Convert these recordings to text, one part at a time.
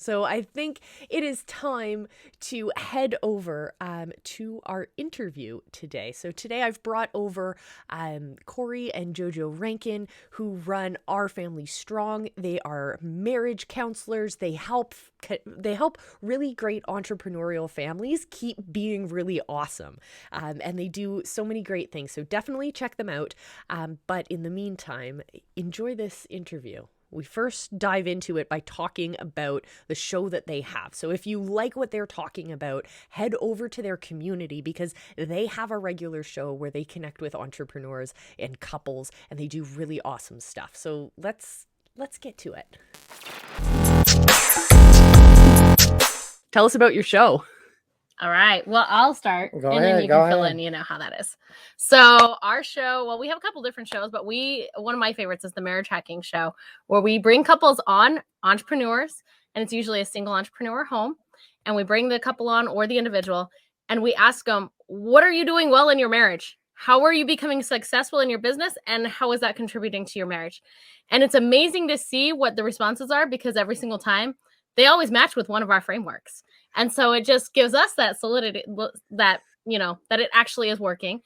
So I think it is time to head over to our interview today. So today I've brought over Cory and JoJo Rankin, who run Our Family Strong. They are marriage counselors. They help really great entrepreneurial families keep being really awesome. And they do so many great things. So definitely check them out. But in the meantime, enjoy this interview. We first dive into it by talking about the show that they have. So if you like what they're talking about, head over to their community because they have a regular show where they connect with entrepreneurs and couples and they do really awesome stuff. So let's get to it. Tell us about your show. All right. Well, I'll start Go and ahead, then you go can fill ahead. in, you know how that is. So our show, well, we have a couple different shows, but one of my favorites is the Marriage Hacking Show, where we bring couples on, entrepreneurs, and it's usually a single entrepreneur home. And we bring the couple on or the individual, and we ask them, what are you doing well in your marriage? How are you becoming successful in your business? And how is that contributing to your marriage? And it's amazing to see what the responses are because every single time they always match with one of our frameworks. And so it just gives us that solidity that, that it actually is working.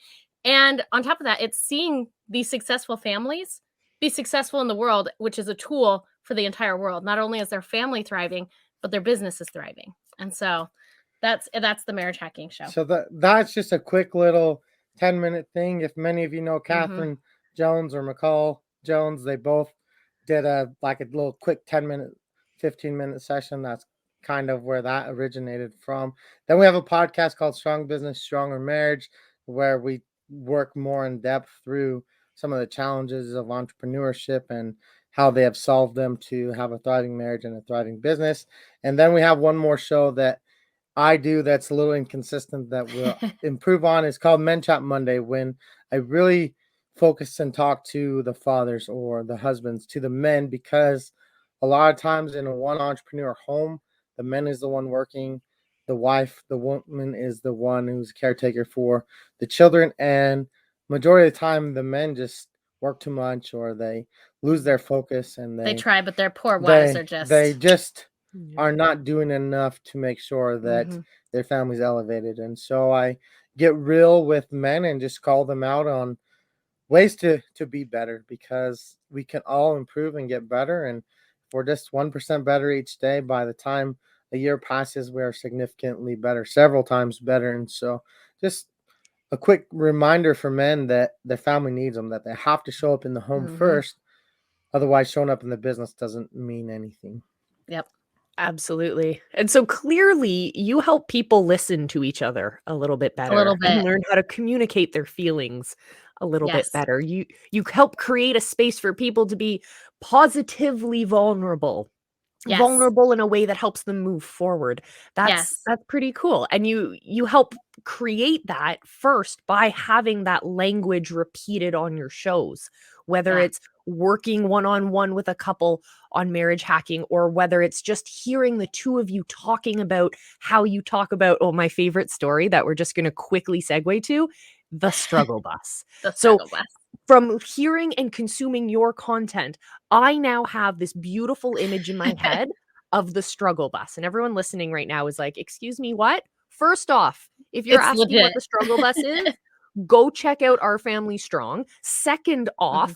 And on top of that, it's seeing these successful families be successful in the world, which is a tool for the entire world. Not only is their family thriving, but their business is thriving. And so that's the Marriage Hacking Show. So that's just a quick little 10-minute thing. If many of you know Catherine Jones or McCall Jones, they both did a little quick 10-minute, 15-minute session. That's kind of where that originated from. Then we have a podcast called Strong Business, Stronger Marriage, where we work more in depth through some of the challenges of entrepreneurship and how they have solved them to have a thriving marriage and a thriving business. And then we have one more show that I do that's a little inconsistent that we'll improve on. It's called Men Chat Monday, when I really focus and talk to the fathers or the husbands, to the men, because a lot of times in a one entrepreneur home, the man is the one working, the wife, the woman is the one who's a caretaker for the children, and majority of the time the men just work too much or they lose their focus and they try, but their poor wives they just are not doing enough to make sure that their family's elevated. And so I get real with men and just call them out on ways to be better, because we can all improve and get better. And if we're just 1% better each day, by the time a year passes, we are significantly better, several times better. And so just a quick reminder for men that their family needs them, that they have to show up in the home first. Otherwise, showing up in the business doesn't mean anything. Yep. Absolutely. And so clearly you help people listen to each other a little bit better and learn how to communicate their feelings a little bit better. You help create a space for people to be positively vulnerable. Vulnerable in a way that helps them move forward. That's pretty cool. And you help create that first by having that language repeated on your shows, whether it's working one-on-one with a couple on marriage hacking, or whether it's just hearing the two of you talking about how you talk about, my favorite story that we're just going to quickly segue to, the struggle bus. From hearing and consuming your content, I now have this beautiful image in my head of the struggle bus. And everyone listening right now is like, excuse me, what? First off, if you're asking what the struggle bus is, go check out Our Family Strong. Second off,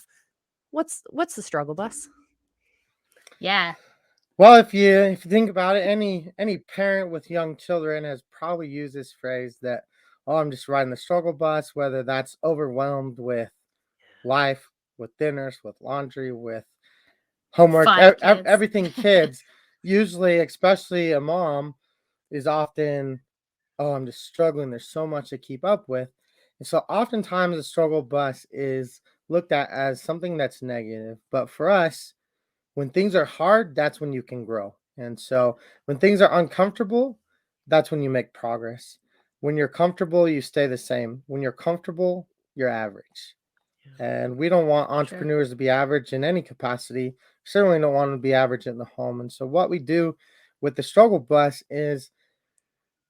what's the struggle bus? Yeah. Well, if you think about it, any parent with young children has probably used this phrase that, I'm just riding the struggle bus, whether that's overwhelmed with life, with dinners, with laundry, with homework, everything. Kids usually, especially a mom, is often, I'm just struggling, there's so much to keep up with. And so oftentimes the struggle bus is looked at as something that's negative. But for us, when things are hard, that's when you can grow. And so when things are uncomfortable, that's when you make progress. When you're comfortable, you stay the same. When you're comfortable, you're average. And we don't want entrepreneurs to be average in any capacity. Certainly don't want them to be average in the home. And so what we do with the struggle bus is,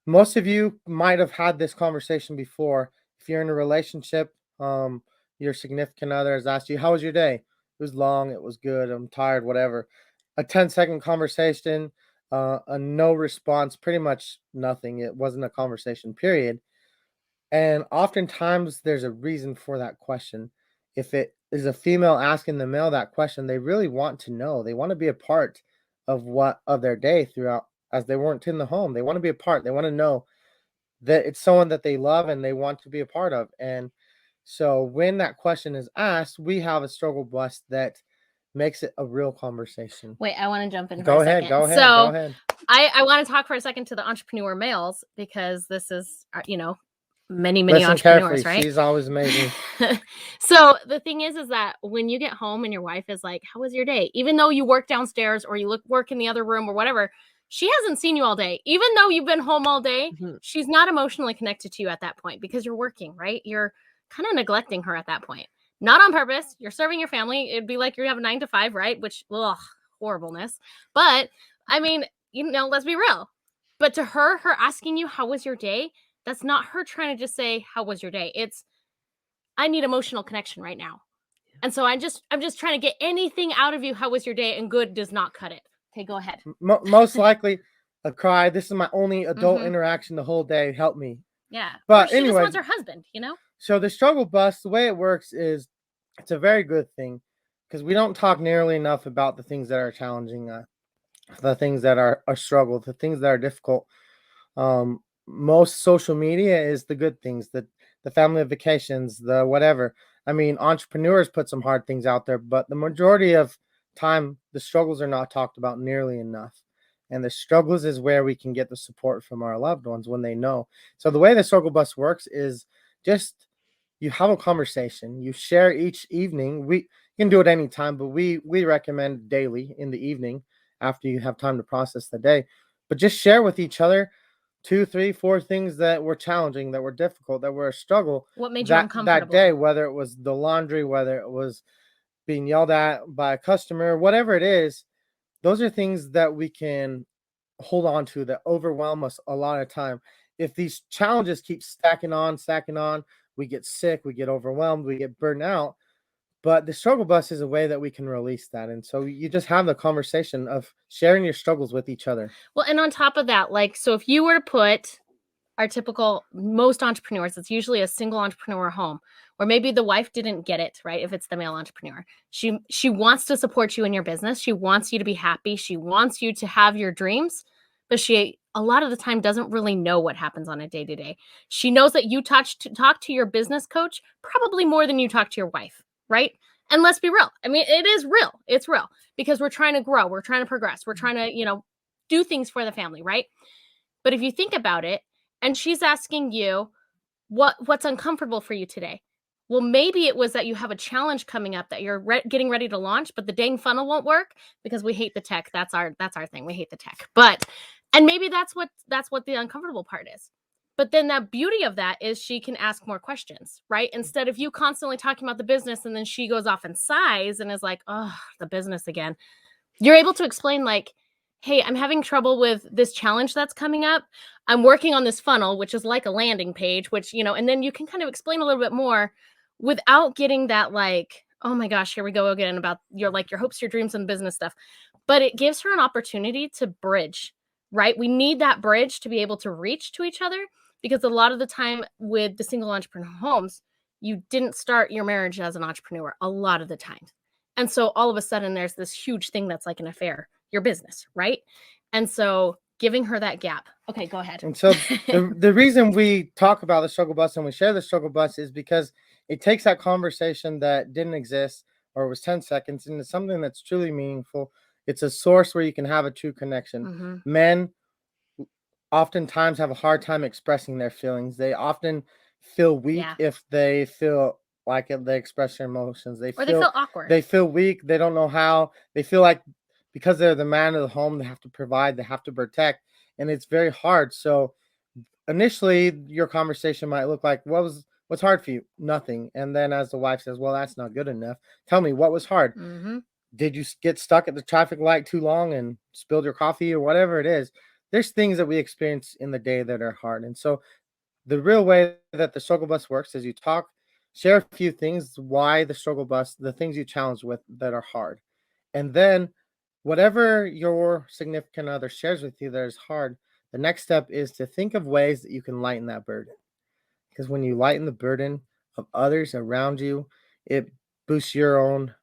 most of you might have had this conversation before. If you're in a relationship, your significant other has asked you, how was your day? It was long, it was good, I'm tired, whatever. A 10-second conversation, a no response, pretty much nothing. It wasn't a conversation, period. And oftentimes there's a reason for that question. If it is a female asking the male that question, they really want to know. They want to be a part of their day throughout as they weren't in the home. They want to be a part. They want to know that it's someone that they love and they want to be a part of. And so when that question is asked, we have a struggle bus that makes it a real conversation. Wait, I want to jump in for a second. Go ahead. I want to talk for a second to the entrepreneur males, because this is, many Listen entrepreneurs, carefully. right? She's always amazing. So the thing is that when you get home and your wife is like, how was your day? Even though you work downstairs or you work in the other room or whatever, she hasn't seen you all day. Even though you've been home all day, she's not emotionally connected to you at that point because you're working, right? You're kind of neglecting her at that point. Not on purpose. You're serving your family. It'd be like you have a 9 to 5, right? Which, horribleness. But I mean, let's be real. But to her asking you, how was your day? That's not her trying to just say, how was your day? It's, I need emotional connection right now. And so I'm just trying to get anything out of you. How was your day? And good does not cut it. Okay, go ahead. Most likely a cry. This is my only adult interaction the whole day. Help me. Yeah. But she just wants her husband, So the struggle bus, the way it works is it's a very good thing because we don't talk nearly enough about the things that are challenging, the things that are struggle, the things that are difficult. Most social media is the good things, the family vacations, the whatever. I mean, entrepreneurs put some hard things out there, but the majority of time, the struggles are not talked about nearly enough. And the struggles is where we can get the support from our loved ones when they know. So the way the struggle bus works is just you have a conversation. You share each evening. You can do it anytime, but we recommend daily in the evening after you have time to process the day. But just share with each other 2, 3, 4 things that were challenging, that were difficult, that were a struggle. What made you uncomfortable that day, whether it was the laundry, whether it was being yelled at by a customer, whatever it is. Those are things that we can hold on to that overwhelm us a lot of time. If these challenges keep stacking on, we get sick, we get overwhelmed, we get burned out. But the struggle bus is a way that we can release that. And so you just have the conversation of sharing your struggles with each other. Well, and on top of that, so if you were to put our typical, most entrepreneurs, it's usually a single entrepreneur home, or maybe the wife didn't get it, right? If it's the male entrepreneur, she wants to support you in your business. She wants you to be happy. She wants you to have your dreams, but she, a lot of the time, doesn't really know what happens on a day-to-day. She knows that you talk to your business coach probably more than you talk to your wife, right? And let's be real. I mean, it is real. It's real because we're trying to grow. We're trying to progress. We're trying to, do things for the family, right? But if you think about it, and she's asking you, what's uncomfortable for you today? Well, maybe it was that you have a challenge coming up that you're getting ready to launch, but the dang funnel won't work because we hate the tech. That's our thing. We hate the tech. And maybe that's what the uncomfortable part is. But then the beauty of that is she can ask more questions, right? Instead of you constantly talking about the business and then she goes off and sighs and is like, oh, the business again. You're able to explain hey, I'm having trouble with this challenge that's coming up. I'm working on this funnel, which is like a landing page, which, and then you can kind of explain a little bit more without getting that oh my gosh, here we go again about your hopes, your dreams, and business stuff. But it gives her an opportunity to bridge, right? We need that bridge to be able to reach to each other because a lot of the time with the single entrepreneur homes, you didn't start your marriage as an entrepreneur a lot of the time. And so all of a sudden there's this huge thing that's like an affair, your business, right? And so giving her that gap. Okay, go ahead. And so the reason we talk about the struggle bus and we share the struggle bus is because it takes that conversation that didn't exist or was 10 seconds into something that's truly meaningful. It's a source where you can have a true connection. Men oftentimes have a hard time expressing their feelings. They often feel weak if they feel like they express their emotions. They feel awkward. They feel weak. They don't know how. They feel like because they're the man of the home, they have to provide, they have to protect, and it's very hard. So initially, your conversation might look like, what's hard for you? Nothing. And then as the wife says, well, that's not good enough. Tell me, what was hard? Did you get stuck at the traffic light too long and spilled your coffee or whatever it is? There's things that we experience in the day that are hard. And so the real way that the struggle bus works is you talk, share a few things, why the struggle bus, the things you challenge with that are hard. And then whatever your significant other shares with you that is hard, the next step is to think of ways that you can lighten that burden. Because when you lighten the burden of others around you, it boosts your own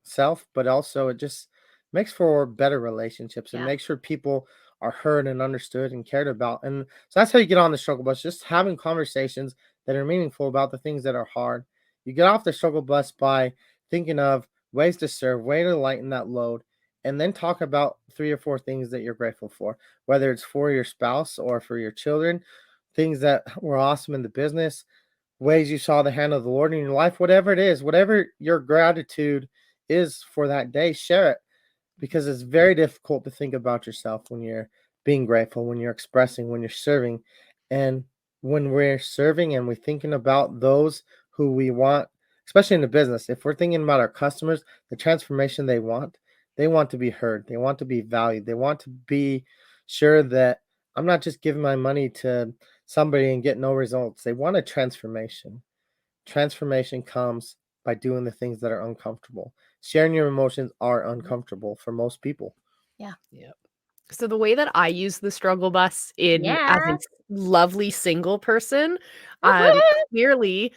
self, but also it just makes for better relationships. It makes sure people are heard and understood and cared about. And so that's how you get on the struggle bus, just having conversations that are meaningful about the things that are hard. You get off the struggle bus by thinking of ways to serve, way to lighten that load, and then talk about 3 or 4 things that you're grateful for, whether it's for your spouse or for your children, things that were awesome in the business, ways you saw the hand of the Lord in your life, whatever it is, whatever your gratitude is for that day, share it, because it's very difficult to think about yourself when you're being grateful, when you're expressing, when you're serving. And when we're serving and we're thinking about those who we want, especially in the business, if we're thinking about our customers, the transformation they want to be heard, they want to be valued, they want to be sure that I'm not just giving my money to somebody and get no results. They want a transformation. Transformation comes by doing the things that are uncomfortable. Sharing your emotions are uncomfortable for most people. Yeah. Yep. So the way that I use the struggle bus as a lovely single person, clearly,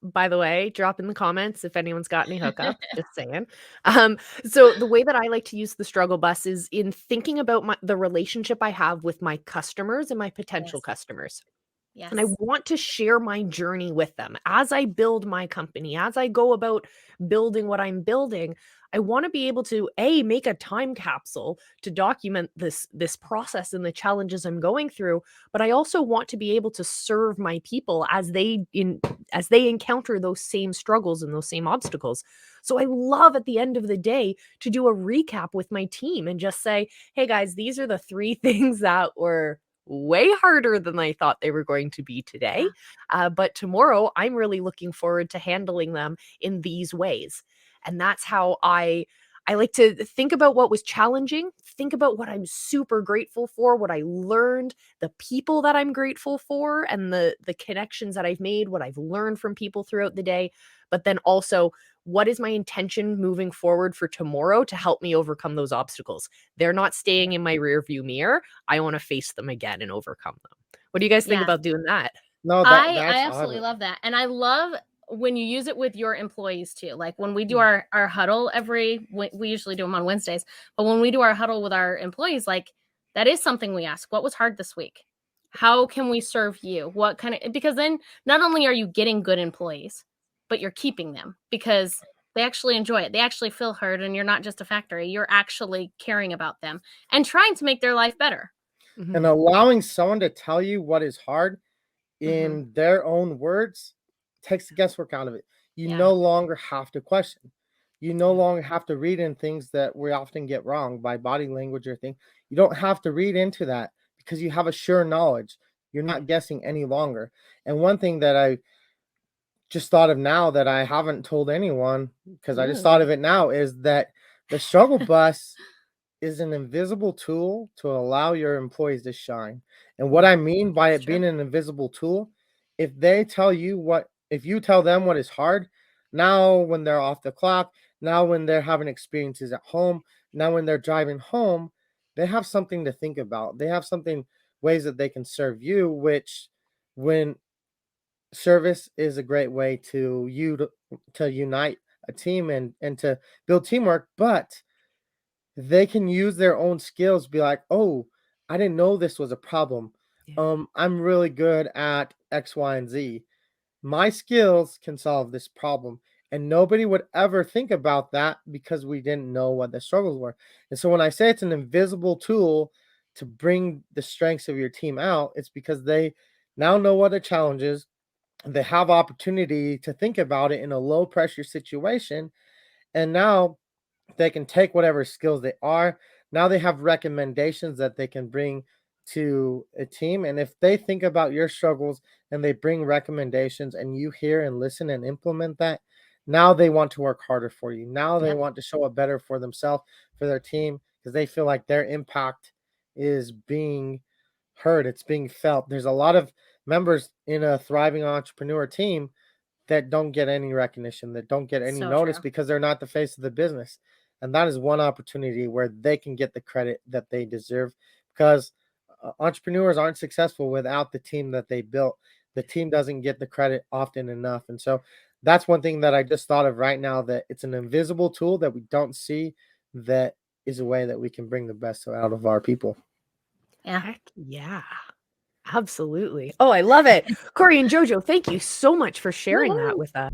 by the way, drop in the comments if anyone's got any hookup, just saying. So the way that I like to use the struggle bus is in thinking about the relationship I have with my customers and my potential customers. And I want to share my journey with them as I build my company, as I go about building what I'm building. I want to be able to make a time capsule to document this process and the challenges I'm going through, but I also want to be able to serve my people as they encounter those same struggles and those same obstacles. So I love at the end of the day to do a recap with my team and just say, "Hey guys, these are the 3 things that were way harder than I thought they were going to be today. But tomorrow, I'm really looking forward to handling them in these ways." And that's how I like to think about what was challenging, think about what I'm super grateful for, what I learned, the people that I'm grateful for, and the connections that I've made, what I've learned from people throughout the day. But then also, what is my intention moving forward for tomorrow to help me overcome those obstacles? They're not staying in my rearview mirror. I want to face them again and overcome them. What do you guys think about doing that? No, I absolutely love that. And I love when you use it with your employees too. Like when we do our huddle we usually do them on Wednesdays, but when we do our huddle with our employees, like that is something we ask. What was hard this week? How can we serve you? Because then not only are you getting good employees, but you're keeping them because they actually enjoy it. They actually feel heard, and you're not just a factory. You're actually caring about them and trying to make their life better. And allowing someone to tell you what is hard in their own words takes the guesswork out of it. You no longer have to question. You no longer have to read in things that we often get wrong by body language or thing. You don't have to read into that because you have a sure knowledge. You're not guessing any longer. And one thing that I just thought of now that I haven't told anyone, because I just thought of it now, is that the struggle bus is an invisible tool to allow your employees to shine. And what I mean by it being an invisible tool, if you tell them what is hard, now when they're off the clock, now when they're having experiences at home, now when they're driving home, they have something to think about. They have ways that they can serve you, which when service is a great way to unite a team and to build teamwork, but they can use their own skills, be like, "Oh, I didn't know this was a problem. I'm really good at X, Y, and Z. My skills can solve this problem." And nobody would ever think about that because we didn't know what the struggles were. And so when I say it's an invisible tool to bring the strengths of your team out, it's because they now know what the challenge is. They have opportunity to think about it in a low pressure situation. And now they can take whatever skills they are. Now they have recommendations that they can bring to a team. And if they think about your struggles and they bring recommendations and you hear and listen and implement that, now they want to work harder for you. Now they want to show up better for themselves, for their team, because they feel like their impact is being heard. It's being felt. There's a lot of members in a thriving entrepreneur team that don't get any recognition, that don't get any notice because they're not the face of the business. And that is one opportunity where they can get the credit that they deserve, because entrepreneurs aren't successful without the team that they built. The team doesn't get the credit often enough. And so that's one thing that I just thought of right now, that it's an invisible tool that we don't see, that is a way that we can bring the best out of our people. Yeah. Heck yeah. Absolutely. Oh, I love it. Cory and JoJo, thank you so much for sharing that with us.